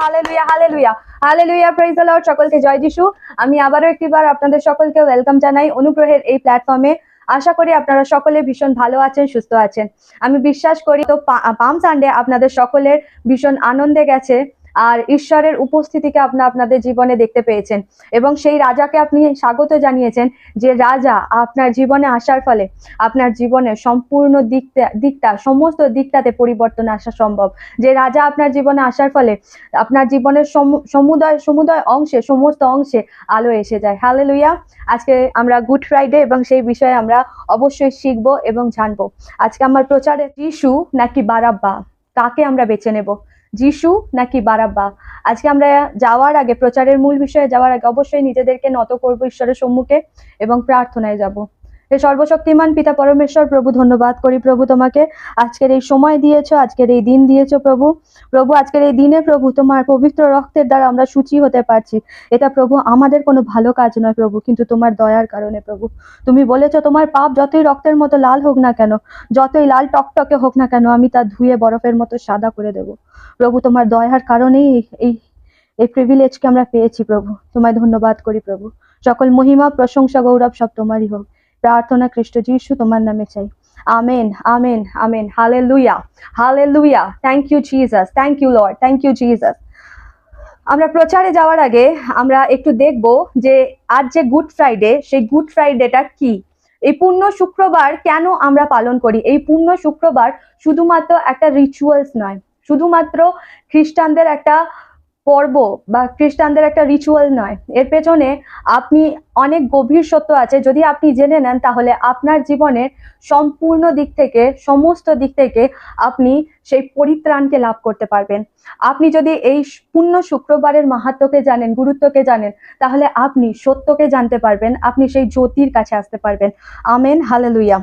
Hallelujah hallelujah hallelujah hallelujah, praise the Lord. সকলকে জয় যিশু। আমি আবারও একটিবার আপনাদের সকলকে ওয়েলকাম জানাই অনুগ্রহের এই প্ল্যাটফর্মে। আশা করি আপনারা সকলে ভীষণ ভালো আছেন, সুস্থ আছেন। আমি বিশ্বাস করি তো পাম সানডে আপনাদের সকলের ভীষণ আনন্দে গেছে, আর ঈশ্বরের উপস্থিতিকে আপনাদের জীবনে দেখতে পেয়েছেন এবং সেই রাজাকে আপনি স্বাগত জানিয়েছেন, যে রাজা আপনার জীবনে আসার ফলে আপনার জীবনের সম্পূর্ণ দিকটা সমস্ত দিকটাতে পরিবর্তন আসা সম্ভব। যে রাজা আপনার জীবনে আসার ফলে আপনার জীবনের সমুদয় অংশে সমস্ত অংশে আলো এসে যায়। হালেলুয়া। আজকে আমরা গুড ফ্রাইডে এবং সেই বিষয়ে আমরা অবশ্যই শিখবো এবং জানবো। আজকে আমার প্রচারে যিশু নাকি বারাব্বা, কাকে আমরা বেছে নেব, যিশু নাকি বারাব্বা? আজকে আমরা যাওয়ার আগে, প্রচারের মূল বিষয়ে যাওয়ার আগে অবশ্যই নিজেদেরকে নত করবো ঈশ্বরের সম্মুখে এবং প্রার্থনায় যাব। হে সর্বশক্তিমান পিতা পরমেশ্বর, প্রভু ধন্যবাদ করি প্রভু তোমাকে, আজকের এই সময় দিয়েছো, আজকের এই দিন দিয়েছো প্রভু। প্রভু আজকের এই দিনে প্রভু তোমার পবিত্র রক্তের দ্বারা আমরা সূচি হতে পারছি। এটা প্রভু আমাদের কোনো ভালো কাজ নয় প্রভু, কিন্তু তোমার দয়ার কারণে প্রভু। তুমি বলেছো তোমার পাপ যতই রক্তের মতো লাল হোক না কেন, যতই লাল টকটকে হোক না কেন, আমি তা ধুয়ে বরফের মতো সাদা করে দেব প্রভু। তোমার দয়ার কারণেই এই প্রিভিলেজকে আমরা পেয়েছি প্রভু। তোমায় ধন্যবাদ করি প্রভু। সকল মহিমা প্রশংসা গৌরব সব তোমারই হোক। প্রার্থনা খ্রিস্ট যিশু তোমার নামে চাই, amen amen amen. Hallelujah hallelujah. Thank you Jesus, thank you Lord, thank you Jesus. আমরা প্রচারে যাওয়ার আগে আমরা একটু দেখব যে আজ যে গুড ফ্রাইডে, সেই গুড ফ্রাইডেটা কি, এই পূর্ণ শুক্রবার কেন আমরা পালন করি। এই পূর্ণ শুক্রবার শুধুমাত্র একটা রিচুয়ালস নয়, শুধুমাত্র খ্রিস্টানদের একটা পর্ব বা খ্রিস্টানদের একটা রিচুয়াল নয়। এর পেছনে আপনি অনেক গভীর সত্য আছে। যদি আপনি জেনে নেন, তাহলে আপনার জীবনের সম্পূর্ণ দিক থেকে, সমস্ত দিক থেকে আপনি সেই পরিত্রাণকে লাভ করতে পারবেন। আপনি যদি এই পূর্ণ শুক্রবারের মাহাত্ম্যকে জানেন, গুরুত্বকে জানেন, তাহলে আপনি সত্যকে জানতে পারবেন, আপনি সেই জ্যোতির কাছে আসতে পারবেন। Amen hallelujah.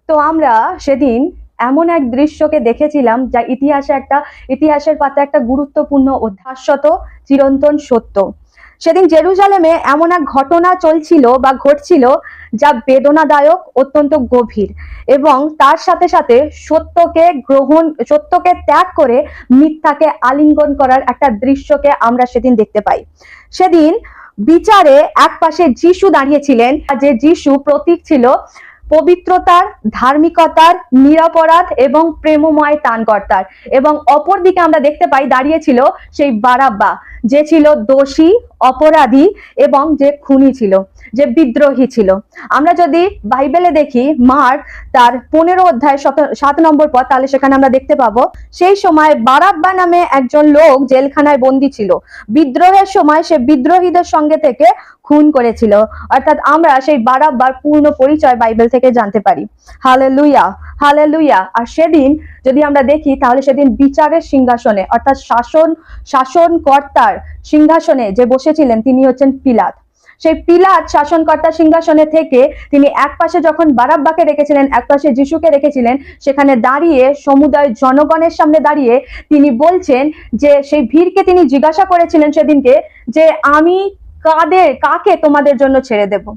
তো আমরা সেদিন এমন এক দৃশ্যকে দেখেছিলাম যা ইতিহাসের পাতা একটা গুরুত্বপূর্ণ অধ্যাশত চিরন্তন সত্য। সেদিন জেরুজালেমে এমন এক ঘটনা চলছিল বা ঘটছিল যা বেদনাদায়ক, অত্যন্ত গভীর, এবং তার সাথে সাথে সত্যকে ত্যাগ করে মিথ্যাকে আলিঙ্গন করার একটা দৃশ্যকে আমরা সেদিন দেখতে পাই। সেদিন বিচারে এক পাশে যিশু দাঁড়িয়েছিলেন, যে যিশু প্রতীক ছিল পবিত্রতার, ধার্মিকতার, নিরপরাধ এবং প্রেমময় ত্রাণকর্তার, এবং অপর দিকে আমরা দেখতে পাই দাঁড়িয়েছিল সেই বারাব্বা, যে ছিল দোষী, অপরাধী এবং যে খুনি ছিল, যে বিদ্রোহী ছিল। আমরা যদি বাইবেলে দেখি মার্ক তার 15 অধ্যায় 7 নম্বর পদ, তাহলে সেখানে আমরা দেখতে পাবো সেই সময় বারাব্বা নামে একজন লোক জেলখানায় বন্দী ছিল। বিদ্রোহের সময় সে বিদ্রোহীদের সঙ্গে থেকে খুন করেছিল। অর্থাৎ আমরা সেই বারাব্বার পূর্ণ পরিচয় বাইবেল থেকে জানতে পারি। Hallelujah hallelujah. আর সেদিন যদি আমরা দেখি, তাহলে সেদিন বিচারের সিংহাসনে, অর্থাৎ শাসনকর্তার সিংহাসনে যে বসেছিলেন তিনি হচ্ছেন পিলাত। সেই পিলাত শাসনকর্তার সিংহাসনে থেকে তিনি এক পাশে যখন বারাব্বাকে রেখেছিলেন, এক পাশে যিশুকে রেখেছিলেন, সেখানে দাঁড়িয়ে সমুদায় জনগণের সামনে দাঁড়িয়ে তিনি বলছেন যে, সেই ভিড়কে তিনি জিজ্ঞাসা করেছিলেন সেদিনকে, যে আমি কাকে তোমাদের জন্য ছেড়ে দেব?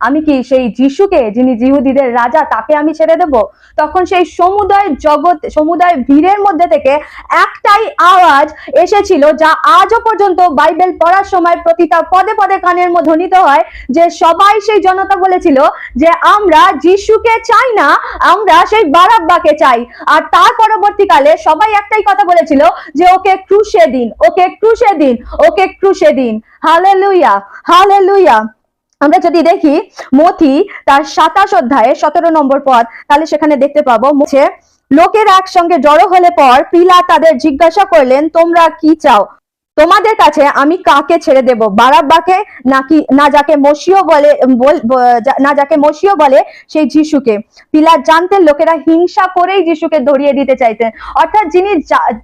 আমি কি সেই যিশুকে, যিনি জিহুদীদের রাজা, তাকে আমি ছেড়ে দেব? তখন সেই সমুদায় ভিড়ের মধ্যে থেকে একটাই আওয়াজ এসেছিল, যা আজও পর্যন্ত বাইবেল পড়ার সময় প্রতিটা পদে পদে কানের মধ্যে ধ্বনিত হয়, যে সবাই, সেই জনতা বলেছিল যে আমরা যিশুকে চাই না, আমরা সেই বারাব্বাকে চাই। আর তার পরবর্তীকালে সবাই একটাই কথা বলেছিল, যে ওকে ক্রুশে দিন, ওকে ক্রুশে দিন, ওকে ক্রুশে দিন। Hallelujah hallelujah. আমরা যদি দেখি মথি তার 27 অধ্যায়ে 17 নম্বর পদ, তাহলে সেখানে দেখতে পাবো, লোকের একসঙ্গে জড়ো হলে পর পিলাত তাদের জিজ্ঞাসা করলেন, তোমরা কি চাও? তোমাদের কাছে আমি কাকে ছেড়ে দেব, বারাব্বাকে নাকি না যাকে মসিহ বলে সেই যিশুকে? পিলাত জানতেন লোকেরা হিংসা করেই যিশুকে ধরিয়ে দিতে চাইতেন। অর্থাৎ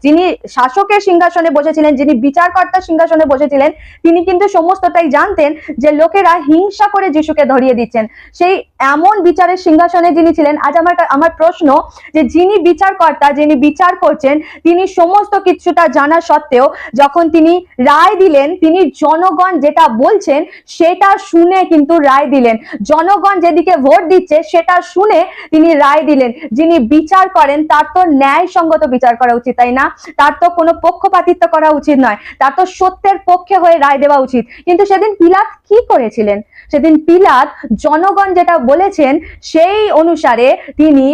যিনি শাসকের সিংহাসনে বসেছিলেন, যিনি বিচারকর্তার সিংহাসনে বসেছিলেন, তিনি কিন্তু সমস্তটাই জানতেন যে লোকেরা হিংসা করে যিশুকে ধরিয়ে দিচ্ছেন। সেই এমন বিচারের সিংহাসনে যিনি ছিলেন, আজ আমার প্রশ্ন, যে যিনি বিচারকর্তা, যিনি বিচার করছেন, তিনি সমস্ত কিছুটা জানা সত্ত্বেও যখন তিনি তিনি রায় দিলেন, তিনি জনগণ যেটা বলছেন সেটা শুনে কিন্তু রায় দিলেন। জনগণ যেদিকে ভোট দিচ্ছে সেটা শুনে তিনি রায় দিলেন। যিনি বিচার করেন তার তো ন্যায়সঙ্গত বিচার করা উচিত, তাই না? তার তো কোনো পক্ষপাতিত্ব করা উচিত নয়, তার তো সত্যের পক্ষে হয়ে রায় দেওয়া উচিত। কিন্তু সেদিন পিলাত কি করেছিলেন? সেদিন পিলাত জনগণ যেটা বলেছেন সেই অনুসারে তিনি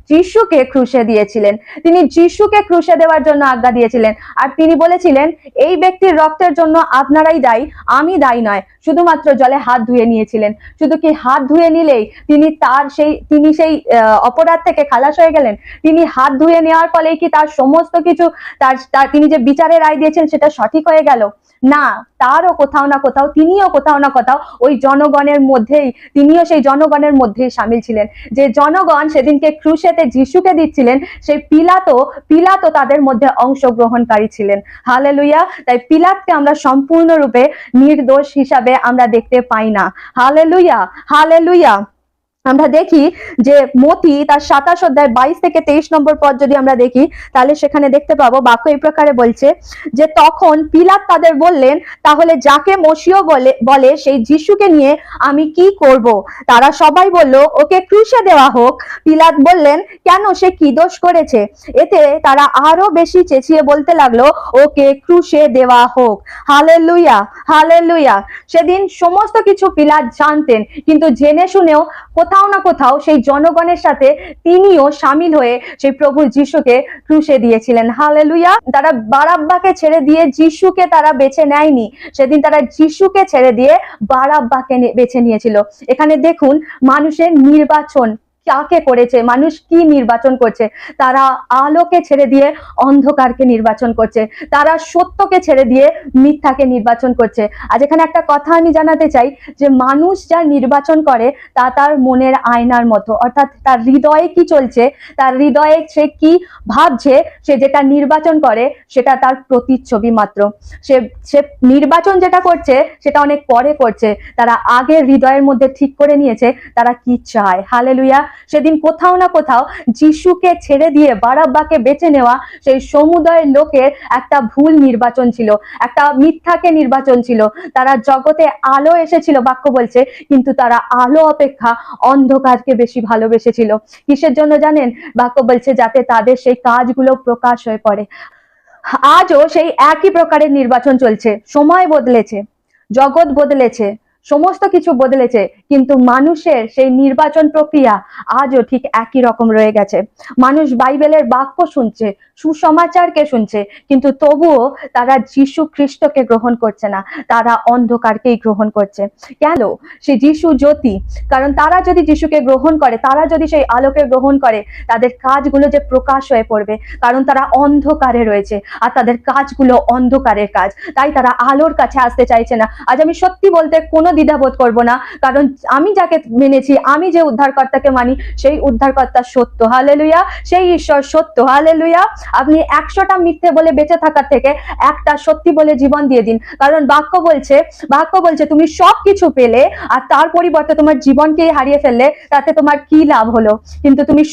যিশুকে ক্রুশে দিয়েছিলেন। তিনি যিশুকে ক্রুশে দেওয়ার জন্য আজ্ঞা দিয়েছিলেন। আর তিনি বলেছিলেন, এই ব্যক্তির রক্তের জন্য আপনারাই দায়ী, আমি দায়ী নয়। শুধুমাত্র জলে হাত ধুয়ে নিয়েছিলেন। শুধু কি হাত ধুয়ে নিলেই তিনি সেই অপরাধ থেকে খালাস হয়ে গেলেন? তিনি হাত ধুয়ে নেওয়ার ফলেই কি তার সমস্ত কিছু, তিনি যে বিচারে রায় দিয়েছেন সেটা সঠিক হয়ে গেল? না, তারও কোথাও না কোথাও, তিনিও কোথাও না কোথাও ওই জনগণের মধ্যেই, তিনিও সেই জনগণের মধ্যেই সামিল ছিলেন। যে জনগণ সেদিনকে ক্রুশেতে যিশুকে দিচ্ছিলেন, সেই পিলাতও তাদের মধ্যে অংশগ্রহণকারী ছিলেন। হালেলুয়া। তাই পিলাতকে আমরা সম্পূর্ণরূপে নির্দোষ হিসাবে আমরা দেখতে পাই না। Hallelujah, hallelujah. আমরা দেখি যে মতি তার 27 অধ্যায় 22 থেকে 23 নম্বর পদ যদি আমরা দেখি, তাহলে সেখানে দেখতে পাবো বাক্য এই প্রকারে বলছে যে, তখন পিলাত তাদের বললেন, তাহলে যাকে মসিহ বলে সেই যিশুকে নিয়ে আমি কি করব? তারা সবাই বলল, ওকে ক্রুশে দেওয়া হোক। পিলাত বললেন, কেন, সে কি দোষ করেছে? এতে তারা আরো বেশি চেঁচিয়ে বলতে লাগলো, ওকে ক্রুশে দেওয়া হোক। Hallelujah, hallelujah. সেদিন সমস্ত কিছু পিলাত জানতেন, কিন্তু জেনে শুনেও কোথাও না কোথাও সেই জনগণের সাথে তিনিও সামিল হয়ে সেই প্রভু যিশুকে ক্রুশে দিয়েছিলেন। হালেলুয়া। তারা বারাব্বাকে ছেড়ে দিয়ে যিশুকে তারা বেছে নেয়নি। সেদিন তারা যিশুকে ছেড়ে দিয়ে বারাব্বাকে বেছে নিয়েছিল। এখানে দেখুন মানুষের নির্বাচন কাকে করেছে, মানুষ কি নির্বাচন করছে। তারা আলোকে ছেড়ে দিয়ে অন্ধকারকে নির্বাচন করছে, তারা সত্যকে ছেড়ে দিয়ে মিথ্যাকে নির্বাচন করছে। আজ এখানে একটা কথা আমি জানাতে চাই যে মানুষ যা নির্বাচন করে তা তার মনের আয়নার মতো, অর্থাৎ তার হৃদয়ে কি চলছে, তার হৃদয়ে সে কি ভাবছে, সে যেটা নির্বাচন করে সেটা তার প্রতিচ্ছবি মাত্র। সে নির্বাচন যেটা করছে সেটা অনেক পরে করছে, তারা আগে হৃদয়ের মধ্যে ঠিক করে নিয়েছে তারা কি চায়। হালেলুয়া। সেদিন কোথাও না কোথাও যিশুকে ছেড়ে দিয়ে বারাব্বাকে বেছে নেওয়া সেই সমুদয় লোকের একটা ভুল নির্বাচন ছিল, একটা মিথ্যাকে নির্বাচন ছিল। তারা জগতে আলো এসেছিল বাক্য বলছে, কিন্তু তারা আলো অপেক্ষা অন্ধকারকে বেশি ভালোবেসেছিল। কিসের জন্য জানেন? বাক্য বলছে যাতে তাদের সেই কাজগুলো প্রকাশ হয়ে পড়ে। আজও সেই একই প্রকারের নির্বাচন চলছে। সময় বদলেছে, জগৎ বদলেছে, সমস্ত কিছু বদলেছে, কিন্তু মানুষের সেই নির্বাচন প্রক্রিয়া আজও ঠিক একই রকম রয়ে গেছে। মানুষ বাইবেলের বাক্য শুনছে, সুসমাচারকে শুনছে, কিন্তু তবুও তারা যিশু খ্রিস্টকে গ্রহণ করছে না, তারা অন্ধকারকেই গ্রহণ করছে। কেন? সে যিশু জ্যোতি, কারণ তারা যদি যিশুকে গ্রহণ করে, তারা যদি সেই আলোকে গ্রহণ করে, তাদের কাজগুলো যে প্রকাশ হয়ে পড়বে, কারণ তারা অন্ধকারে রয়েছে আর তাদের কাজগুলো অন্ধকারের কাজ, তাই তারা আলোর কাছে আসতে চাইছে না। আজ আমি সত্যি বলতে কোনো দ্বিধাবোধ করব না, কারণ আমি যাকে মেনেছি, আমি যে উদ্ধারকর্তাকে মানি, সেই উদ্ধারকর্তা সত্য। হালেলুয়া। সেই ঈশ্বর সত্য। হালেলুয়া। আপনি 100টা মিথ্যে বলে বেঁচে থাকার থেকে একটা সত্যি বলে জীবন দিয়ে দিন, কারণ বাক্য বলছে তুমি সব কিছু পেলে আর তার পরিবর্তে তোমার জীবনকেই হারিয়ে ফেললে, তাতে তোমার কি লাভ হলো? কিন্তু তুমি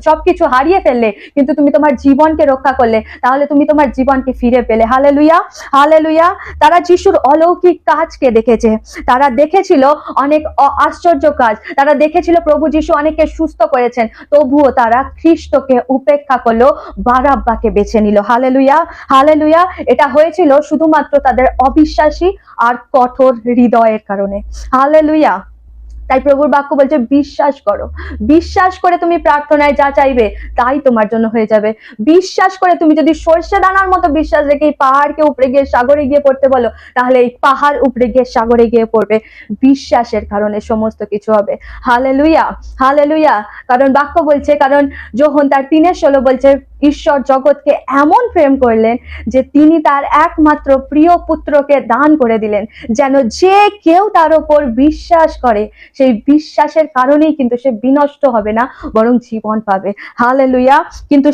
সবকিছু হারিয়ে ফেললে, কিন্তু তুমি তোমার জীবনকে রক্ষা করলে, তাহলে তুমি তোমার জীবনকে ফিরে পেলে। Hallelujah, hallelujah. তারা যিশুর অলৌকিক কাজকে দেখেছে, তারা দেখেছিল অনেক আশ্চর্য কাজ, তারা দেখেছিল প্রভু যিশু অনেককে সুস্থ করেছেন, তবুও তারা খ্রিস্টকে উপেক্ষা করলো, বারাব্বাকে বেছে নিল। Hallelujah, hallelujah. এটা হয়েছিল শুধুমাত্র তাদের অবিশ্বাসী আর কঠোর হৃদয়ের কারণে। হালেলুয়া। তাই প্রভুর বাক্য বলছে বিশ্বাস করো, বিশ্বাস করে তুমি প্রার্থনায় যা চাইবে তাই তোমার জন্য হয়ে যাবে। বিশ্বাস করে তুমি যদি সর্ষে দানার মতো বিশ্বাস রেখে এই পাহাড়কে উপরে গিয়ে সাগরে গিয়ে পড়তে বলো, তাহলে এই পাহাড় উপরে গিয়ে সাগরে গিয়ে পড়বে। বিশ্বাসের কারণে সমস্ত কিছু হবে। Hallelujah, hallelujah. কারণ বাক্য বলছে, কারণ যোহন তার 3:16 বলছে, ঈশ্বর জগৎকে এমন প্রেম করলেন যে তিনি তার একমাত্র প্রিয় পুত্রকে দান করে দিলেন, যেন যে কেউ তার উপর বিশ্বাস করে সেই বিশ্বাসের কারণেই কিন্তু সে বিনষ্ট হবে না, বরং জীবন পাবে। হালেলুয়া। কিন্তু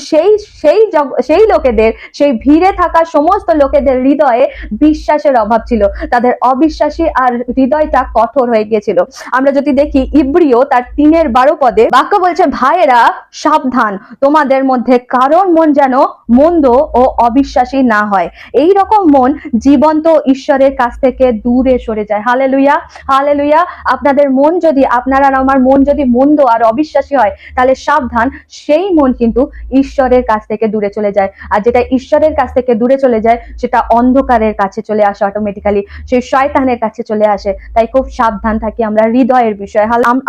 সেই লোকেদের, সেই ভিড়ে থাকা সমস্ত লোকেদের হৃদয়ে বিশ্বাসের অভাব ছিল, তাদের অবিশ্বাসী আর হৃদয়টা কঠোর হয়ে গিয়েছিল। আমরা যদি দেখি ইব্রিয় তার 3:12 পদে বাক্য বলছে, ভাইয়েরা সাবধান, তোমাদের মধ্যে কারো কারোর মন যেন মন্দ ও অবিশ্বাসী না হয়। এই রকম মন জীবন্ত ঈশ্বরের কাছ থেকে দূরে সরে যায়। Hallelujah, hallelujah. আপনাদের মন যদি, আপনার আর আমার মন যদি মন্দ আর অবিশ্বাসী হয়, তাহলে সাবধান, সেই মন কিন্তু ঈশ্বরের কাছ থেকে দূরে চলে যায়। আর যেটা ঈশ্বরের কাছ থেকে দূরে চলে যায়, সেটা অন্ধকারের কাছে চলে আসে অটোমেটিক্যালি, সেই শয়তানের কাছে চলে আসে। তাই খুব সাবধান থাকি আমরা হৃদয়ের বিষয়ে।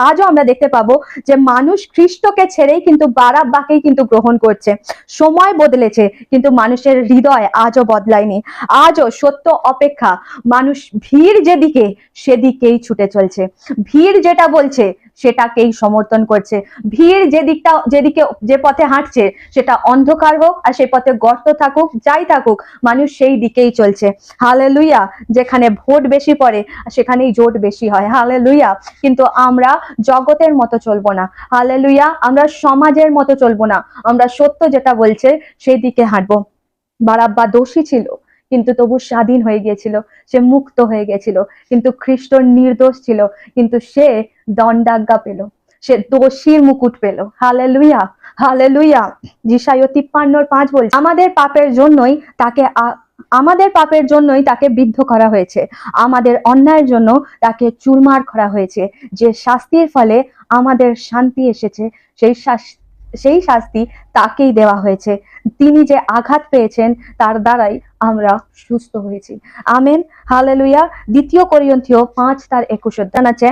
আজও আমরা দেখতে পাবো যে মানুষ খ্রিস্টকে ছেড়েই কিন্তু বারাব্বাকেই কিন্তু গ্রহণ করছে। সময় বদলেছে, কিন্তু মানুষের হৃদয় আজও বদলায়নি। আজও সত্য অপেক্ষা মানুষ ভিড় যেদিকে, সেদিকেই ছুটে চলছে। ভিড় যেটা বলছে সেটাকেই সমর্থন করছে। ভিড় যেদিকে যে পথে হাঁটছে, সেটা অন্ধকার হোক আর সেই পথে গর্ত থাকুক, যাই থাকুক, মানুষ সেই দিকেই চলছে। হালেলুয়া। যেখানে ভোট বেশি পড়ে সেখানেই জোট বেশি হয়। হালেলুয়া। কিন্তু আমরা জগতের মতো চলবো না। হালেলুয়া। আমরা সমাজের মতো চলবো না, আমরা সত্য যেটা বলছে সেই দিকে হাঁটবো। বারাব্বা দোষী ছিল, কিন্তু তবু স্বাধীন হয়ে গিয়েছিল, সে মুক্ত হয়ে গেছিল। কিন্তু খ্রিস্ট নির্দোষ ছিল, কিন্তু সে দণ্ডাজ্ঞা পেল, সে দোষীর মুকুট পেল। Hallelujah, hallelujah. যিশায়া 53:5 বলছে, আমাদের পাপের জন্যই তাকে বিদ্ধ করা হয়েছে, আমাদের অন্যায়ের জন্য তাকে চুরমার করা হয়েছে। যে শাস্তির ফলে আমাদের শান্তি এসেছে, সেই শাস্তি তাকেই দেওয়া হয়েছে। তিনি যে আঘাত পেয়েছেন, তার দ্বারাই আমরা সুস্থ হয়েছি। Amen, hallelujah. 2 কোরিন্থীয় 5:21 জানাচ্ছে,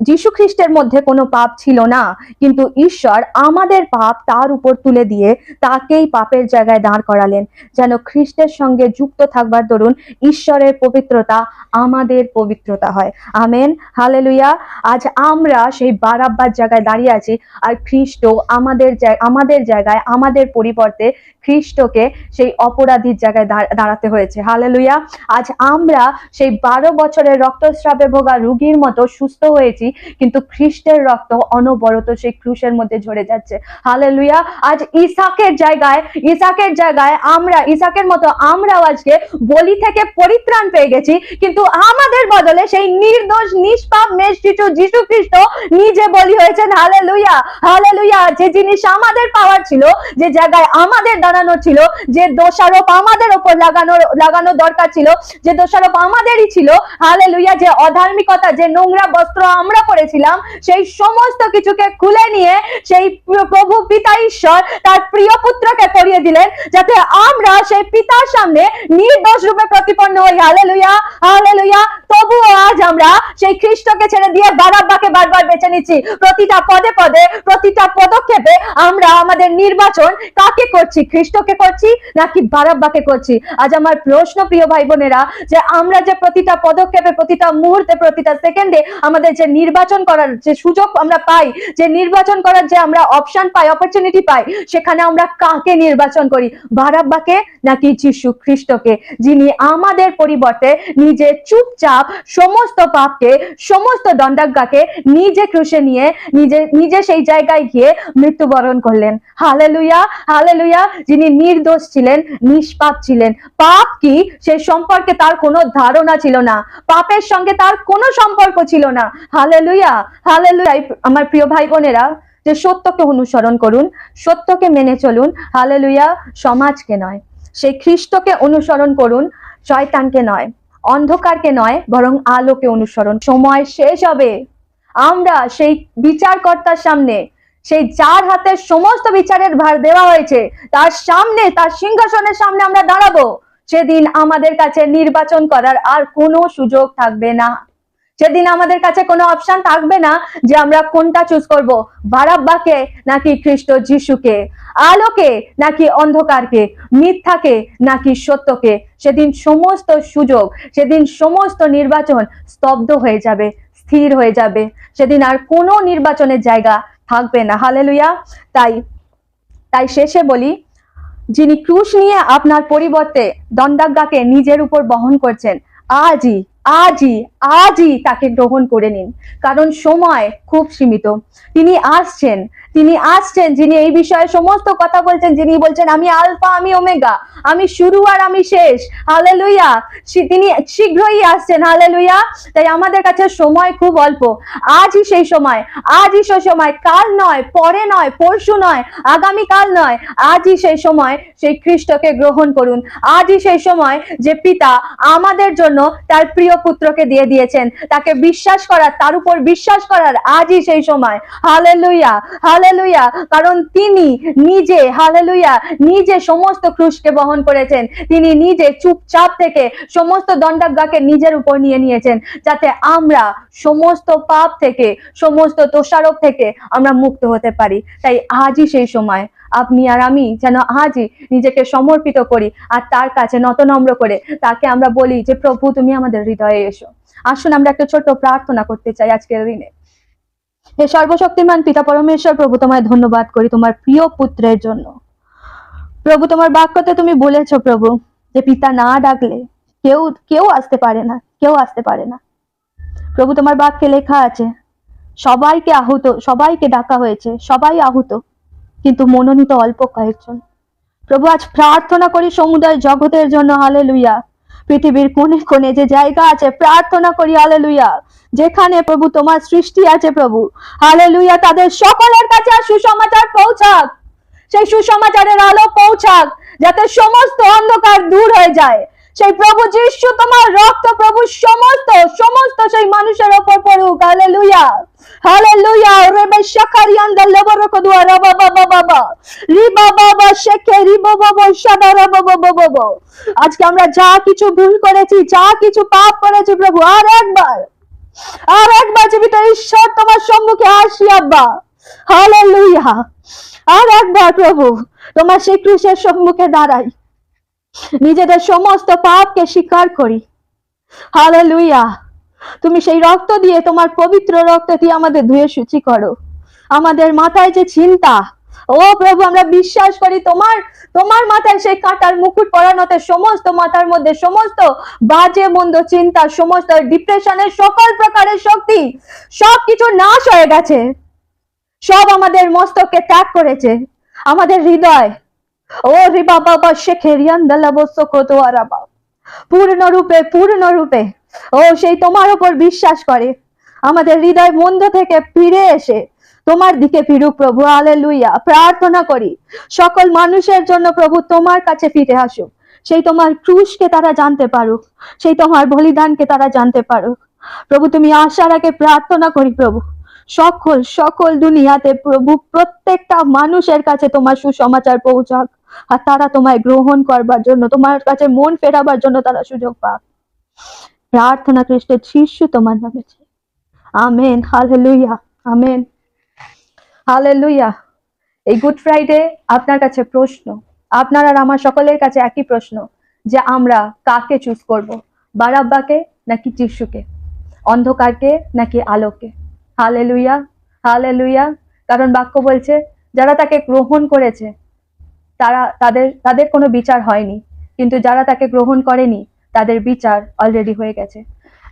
যীশু খ্রিস্টের মধ্যে কোনো পাপ ছিল না, কিন্তু ঈশ্বর আমাদের পাপ তার উপর তুলে দিয়ে তাকেই পাপের জায়গায় দাঁড় করালেন, যেন খ্রিস্টের সঙ্গে যুক্ত থাকবার দরুন ঈশ্বরের পবিত্রতা আমাদের পবিত্রতা হয়। Amen, hallelujah. আজ আমরা সেই বারাব্বার জায়গায় দাঁড়িয়ে আছি, আর খ্রিস্ট আমাদের জায়গায়, আমাদের পরিবর্তে খ্রিস্টকে সেই অপরাধীর জায়গায় দাঁড়াতে হয়েছে। হালেলুয়া। আজ আমরা সেই 12 বছরের রক্তস্রাবে ভোগা রোগীর মতো সুস্থ হয়েছি, কিন্তু খ্রিস্টের রক্ত অনবরত সেই ক্রুশের মধ্যে ঝরে যাচ্ছে। হালেলুয়া। আজ ইসাকের জায়গায় আমরা, ইসাকের মতো আমরাও আজকে বলি থেকে পরিত্রাণ পেয়ে গেছি, কিন্তু আমাদের বদলে সেই নির্দোষ নিষ্পাপ মেষ শিশু যীশু খ্রিস্ট নিজে বলি হয়েছেন। Hallelujah, hallelujah. যে জিনিস আমাদের পাওয়ার ছিল, যে জায়গায় আমাদের দাঁড়ানো ছিল, যে দোষারোপ আমাদের উপর লাগানো দরকার ছিল, যে দোষারোপ আমাদেরই ছিল, হালেলুয়া, যে অধার্মিকতা, যে নোংরা বস্ত্র আমরা পরেছিলাম, সেই সমস্ত কিছুকে খুলে নিয়ে সেই প্রভু পিতা ঈশ্বর তার প্রিয় পুত্রকে পরিয়ে দিলেন, যাতে আমরা সেই পিতার সামনে নির্দোষ রূপে প্রতিপন্ন হই। Hallelujah, hallelujah. তবুও আজ আমরা সেই খ্রিস্টকে ছেড়ে দিয়ে বারাব্বাকে বারবার বেছে নিচ্ছি। প্রতিটা পদে পদে, প্রতিটা পদক্ষেপে আমরা আমাদের নির্বাচন কাকে করছি? খ্রিস্টকে করছি নাকি বারাব্বাকে করছি? আজ আমার প্রশ্ন, প্রিয় ভাই বোনেরা, যে আমরা যে প্রতিটা পদক্ষেপে, প্রতিটা মুহূর্তে, প্রতিটা সেকেন্ডে আমাদের যে নির্বাচন করার যে সুযোগ আমরা পাই, যে নির্বাচন করার যে আমরা অপশন পাই, অপরচুনিটি পাই, সেখানে আমরা কাকে নির্বাচন করি? বারাব্বাকে নাকি যীশু খ্রিস্টকে, যিনি আমাদের পরিবর্তে নিজে চুপচাপ সমস্ত পাপকে, সমস্ত দণ্ডাজ্ঞাকে নিজে ক্রুশে নিয়ে নিজে সেই জায়গায় গিয়ে মৃত্যুবরণ করলেন। Hallelujah, hallelujah. যিনি নির্দোষ ছিলেন, নিষ্পাপ ছিলেন, পাপ কি সেই সম্পর্কে তার কোনো ধারণা ছিল না, পাপের সঙ্গে তার কোনো সম্পর্ক ছিল না। Hallelujah, hallelujah. আমার প্রিয় ভাই বোনেরা, যে সত্যকে অনুসরণ করুন, সত্যকে মেনে চলুন। হালেলুয়া। সমাজকে নয়, সেই খ্রিস্টকে অনুসরণ করুন, শয়তানকে নয়, অন্ধকারকে নয়, বরং আলোকে অনুসরণ। সময় শেষ হবে, আমরা সেই বিচারকর্তার সামনে, সেই যার হাতে সমস্ত বিচারের ভার দেওয়া হয়েছে, তার সামনে, তার সিংহাসনের সামনে আমরা দাঁড়াবো। সেদিন আমাদের কাছে নির্বাচন করার আর কোনো সুযোগ থাকবে না। সেদিন আমাদের কাছে কোনো অপশন থাকবে না যে আমরা কোনটা চুজ করব, বারাব্বাকে নাকি খ্রিস্ট যিশুকে, আলোকে নাকি অন্ধকারকে, মিথ্যাকে নাকি সত্যকে। সেদিন সমস্ত সুযোগ, সেদিন সমস্ত নির্বাচন স্তব্ধ হয়ে যাবে, স্থির হয়ে যাবে। সেদিন আর কোনো নির্বাচনের জায়গা থাকবে না। হালেলুয়া। তাই শেষে বলি, যিনি ক্রুশ নিয়ে আপনার পরিবর্তে দণ্ডাজ্ঞাকে নিজের উপর বহন করছেন, আজই তাকে গ্রহণ করে নিন, কারণ সময় খুব সীমিত। তিনি আসছেন, তিনি আসছেন, যিনি এই বিষয়ে সমস্ত কথা বলছেন, যিনি বলছেন আমি আলফা, আমি ওমেগা, আমি শুরু আর আমি শেষ। হালেলুয়া, তিনি শীঘ্রই আসছেন। হালেলুয়া। তাই আমাদের কাছে সময় খুব অল্প। আজই সেই সময়, আজই সেই সময়, কাল নয়, পরে নয়, পরশু নয়, আগামী কাল নয়, আজই সেই সময় সেই খ্রিস্টকে গ্রহণ করুন। আজই সেই সময় যে পিতা আমাদের জন্য তার প্রিয় পুত্রকে দিয়ে দিয়েছেন, তাকে বিশ্বাস করার, তার উপর বিশ্বাস করার আজই সেই সময়। Hallelujah, hallelujah. কারণ তিনি নিজে, হালেলুয়া, নিজে সমস্ত ক্রুশকে বহন করেছেন। তিনি নিজে চুপচাপ থেকে সমস্ত দণ্ডাজ্ঞাকে নিজের উপর নিয়ে নিয়েছেন, যাতে আমরা সমস্ত পাপ থেকে, সমস্ত দোষারোপ থেকে আমরা মুক্ত হতে পারি। তাই আজই সেই সময় আপনি আর আমি যেন আজই নিজেকে সমর্পিত করি, আর তার কাছে নতনম্র করে তাকে আমরা বলি যে প্রভু তুমি আমাদের হৃদয়ে এসো। আসুন আমরা একটা ছোট্ট প্রার্থনা করতে চাই আজকের দিনে। হে সর্বশক্তিমান পিতা পরমেশ্বর, প্রভু তোমায় ধন্যবাদ করি তোমার প্রিয় পুত্রের জন্য। প্রভু তোমার বাক্যতে তুমি বলেছো প্রভু যে পিতা না ডাকলে কেউ কেউ আসতে পারে না, কেউ আসতে পারে না। প্রভু তোমার বাক্যে লেখা আছে সবাইকে ডাকা হয়েছে, সবাই আহুত, কিন্তু মনোনীত অল্প কয়েকজন। প্রভু আজ প্রার্থনা করি সমুদায় জগতের জন্য। হালেলুয়া। পৃথিবীর কোণে কোণে যে জায়গা আছে প্রার্থনা করি, হালেলুয়া, যেখানে প্রভু তোমার সৃষ্টি আছে প্রভু, হালেলুয়া, তাদের সকলের কাছে সুসমাচার পৌঁছাক, সেই সুসমাচারের আলো পৌঁছাক, যাতে সমস্ত অন্ধকার দূর হয়ে যায়। সেই প্রভু যিশু তোমার রক্ত প্রভু সমস্ত সমস্ত সেই মানুষের উপর পড়ুক। Hallelujah, hallelujah. রেবে শাকারিয়ান্দা লেবরকো দুয়ারা বাবা বাবা রিবা বাবা শেখে রিবো বাবা সাদারা বাবা বাবা। আজকে আমরা যা কিছু ভুল করেছি, যা কিছু পাপ করেছি প্রভু, আর একবার জীবিত ঈশ্বর তোমার সম্মুখে আসি আব্বা। হালেলুয়া। আর একবার প্রভু তোমার সেই ক্রুশের সম্মুখে দাঁড়াই, নিজেদের সমস্ত পাপকে স্বীকার করি। হালেলুয়া। তুমি সেই রক্ত দিয়ে, তোমার পবিত্র রক্ত দিয়ে আমাদের ধুয়ে শুচি করো। আমাদের মাথায় যে চিন্তা, ও প্রভু আমরা বিশ্বাস করি তোমার মাথায় সেই কাঁটার মুকুট পরানোতে সমস্ত মাথার মধ্যে সমস্ত বাজে মন্দ চিন্তা, সমস্ত ডিপ্রেশনের সকল প্রকারের শক্তি সবকিছু নাশ হয়ে গেছে, সব আমাদের মস্তকে ত্যাগ করেছে। আমাদের হৃদয়, ও রিবা বাবা শেখেরিয়ান দালাবসোকোতোয়ারাবা, পূর্ণরূপে ও সেই তোমার উপর বিশ্বাস করে আমাদের হৃদয় মন্দ থেকে ফিরে এসে তোমার দিকে ফিরুক প্রভু। হালেলুয়া। প্রার্থনা করি সকল মানুষের জন্য প্রভু তোমার কাছে ফিরে আসুক, সেই তোমার ক্রুশকে তারা জানতে পারুক, সেই তোমার বলিদানকে তারা জানতে পারুক। প্রভু তুমি আসার আগে প্রার্থনা করি প্রভু সকল দুনিয়াতে প্রভু প্রত্যেকটা মানুষের কাছে তোমার সুসমাচার পৌঁছাক, আর তারা তোমায় গ্রহণ করবার জন্য, তোমার কাছে মন ফেরাবার জন্য তারা সুযোগ পাক। প্রার্থনা খ্রিস্টের শিষ্য তোমার নামে, আমেন। Hallelujah, amen, hallelujah. এই গুড ফ্রাইডে আপনার কাছে প্রশ্ন, আপনার আর আমার সকলের কাছে একই প্রশ্ন, যে আমরা কাকে চুজ করব, বারাব্বাকে নাকি যিশুকে, অন্ধকারকে নাকি আলোকে? Hallelujah, hallelujah. কারণ বাক্য বলছে যারা তাকে গ্রহণ করেছে তাদের কোনো বিচার হয়নি, কিন্তু যারা তাকে গ্রহণ করেনি তাদের বিচার অলরেডি হয়ে গেছে।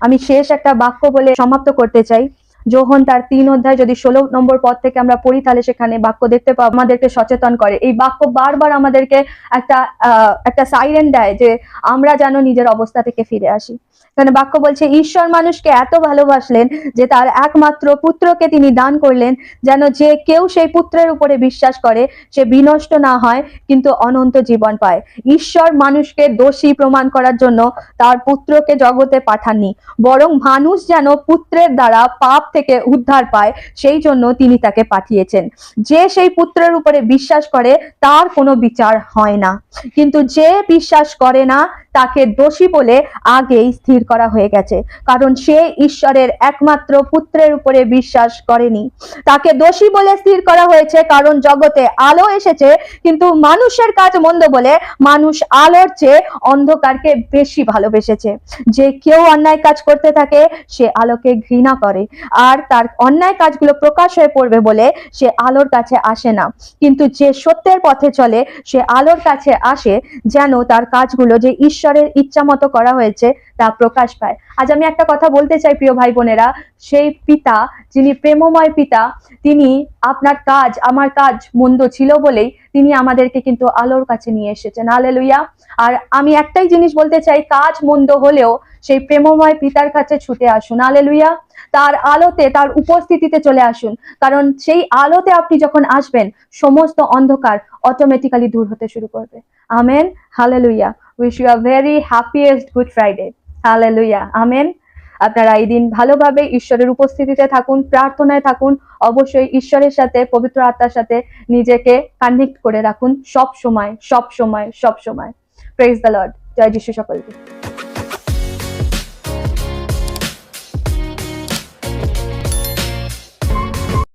আমি শেষ একটা বাক্য বলে সমাপ্ত করতে চাই। যোহন তার 3 অধ্যায় যদি 16 নম্বর পদ থেকে আমরা পড়ি, তাহলে সেখানে বাক্য দেখতে পাবো আমাদেরকে সচেতন করে। এই বাক্য বারবার আমাদেরকে একটা সাইরেন দেয় যে আমরা যেন নিজের অবস্থা থেকে ফিরে আসি। এখানে বাক্য বলছে ঈশ্বর মানুষকে এত ভালোবাসলেন যে তার একমাত্র পুত্রকে তিনি দান করলেন, যেন যে কেউ সেই পুত্রের উপরে বিশ্বাস করে সে বিনষ্ট না হয় কিন্তু অনন্ত জীবন পায়। ঈশ্বর মানুষকে দোষী প্রমাণ করার জন্য তার পুত্রকে জগতে পাঠাননি, বরং মানুষ যেন পুত্রের দ্বারা পাপ থেকে উদ্ধার পায়, সেই জন্য তিনি তাকে পাঠিয়েছেন। যে সেই পুত্রের উপরে বিশ্বাস করে তার কোনো বিচার হয় না, কিন্তু যে বিশ্বাস করে না তাকে দোষী বলে আগেই স্থির করা হয়ে গেছে, কারণ সে ঈশ্বরের একমাত্র পুত্রের উপরে বিশ্বাস করেনি। তাকে দোষী বলে স্থির করা হয়েছে কারণ জগতে আলো এসেছে, কিন্তু মানুষের কাজ মন্দ বলে মানুষ আলোর চেয়ে অন্ধকারকে বেশি ভালোবেসেছে। যে কেউ অন্যায় কাজ করতে থাকে সে আলোকে ঘৃণা করে, আর তার অন্যায় কাজগুলো প্রকাশ হয়ে পড়বে বলে সে আলোর কাছে আসে না। কিন্তু যে সত্যের পথে চলে সে আলোর কাছে আসে, যেন তার কাজগুলো যে ঈশ্বর ঈশ্বরের ইচ্ছা মতো করা হয়েছে তা প্রকাশ পায়। আজ আমি একটা কথা বলতে চাই প্রিয় ভাই বোনেরা, সেই পিতা যিনি প্রেমময় পিতা, তিনি আপনার কাজ আমার কাজ মন্দ ছিল বলেই তিনি আমাদেরকে কিন্তু আলোর কাছে নিয়ে এসেছেন। হালেলুয়া। আর আমি একটাই জিনিস বলতে চাই, কাজ মন্দ হলেও সেই প্রেমময় পিতার কাছে ছুটে আসুন। হালেলুয়া। তার আলোতে, তার উপস্থিতিতে চলে আসুন, কারণ সেই আলোতে আপনি যখন আসবেন সমস্ত অন্ধকার অটোমেটিক্যালি দূর হতে শুরু করবে। Amen. Hallelujah. Wish you a very happiest Good Friday. Hallelujah. Amen. আপনারা এই দিন ভালোভাবে ঈশ্বরের উপস্থিতিতে থাকুন, প্রার্থনায় থাকুন, অবশ্যই ঈশ্বরের সাথে, পবিত্র আত্মার সাথে নিজেকে কানেক্ট করে রাখুন সব সময়, সব সময়, সব সময়। Praise the Lord. জয় যিশু সকলকে।